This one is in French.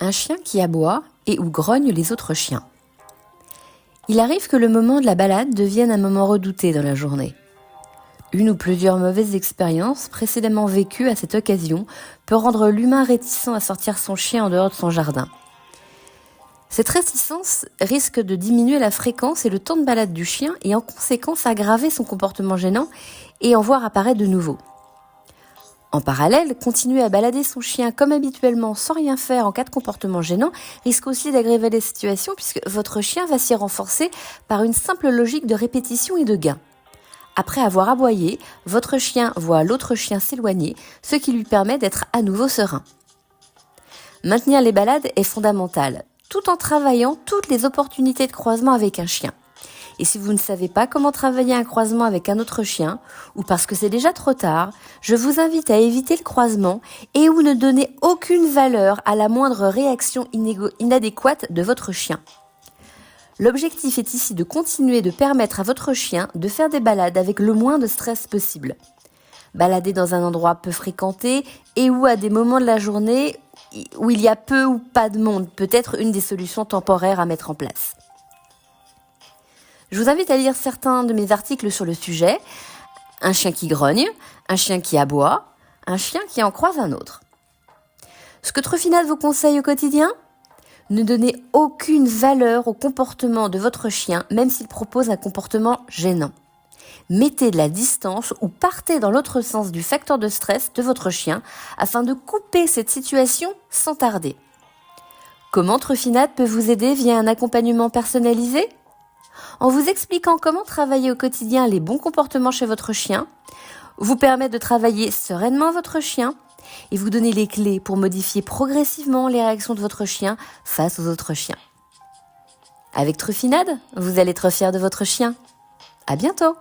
un chien qui aboie et ou grogne les autres chiens. Il arrive que le moment de la balade devienne un moment redouté dans la journée. Une ou plusieurs mauvaises expériences précédemment vécues à cette occasion peut rendre l'humain réticent à sortir son chien en dehors de son jardin. Cette réticence risque de diminuer la fréquence et le temps de balade du chien et en conséquence aggraver son comportement gênant et en voir apparaître de nouveau. En parallèle, continuer à balader son chien comme habituellement sans rien faire en cas de comportement gênant risque aussi d'aggraver la situation puisque votre chien va s'y renforcer par une simple logique de répétition et de gain. Après avoir aboyé, votre chien voit l'autre chien s'éloigner, ce qui lui permet d'être à nouveau serein. Maintenir les balades est fondamental, tout en travaillant toutes les opportunités de croisement avec un chien. Et si vous ne savez pas comment travailler un croisement avec un autre chien, ou parce que c'est déjà trop tard, je vous invite à éviter le croisement et ou ne donner aucune valeur à la moindre réaction inadéquate de votre chien. L'objectif est ici de continuer de permettre à votre chien de faire des balades avec le moins de stress possible. Balader dans un endroit peu fréquenté et ou à des moments de la journée où il y a peu ou pas de monde peut être une des solutions temporaires à mettre en place. Je vous invite à lire certains de mes articles sur le sujet. Un chien qui grogne, un chien qui aboie, un chien qui en croise un autre. Ce que Truffinade vous conseille au quotidien ? Ne donnez aucune valeur au comportement de votre chien, même s'il propose un comportement gênant. Mettez de la distance ou partez dans l'autre sens du facteur de stress de votre chien afin de couper cette situation sans tarder. Comment Truffinade peut vous aider via un accompagnement personnalisé ? En vous expliquant comment travailler au quotidien les bons comportements chez votre chien, vous permet de travailler sereinement votre chien et vous donner les clés pour modifier progressivement les réactions de votre chien face aux autres chiens. Avec Truffinade, vous allez être fier de votre chien. À bientôt!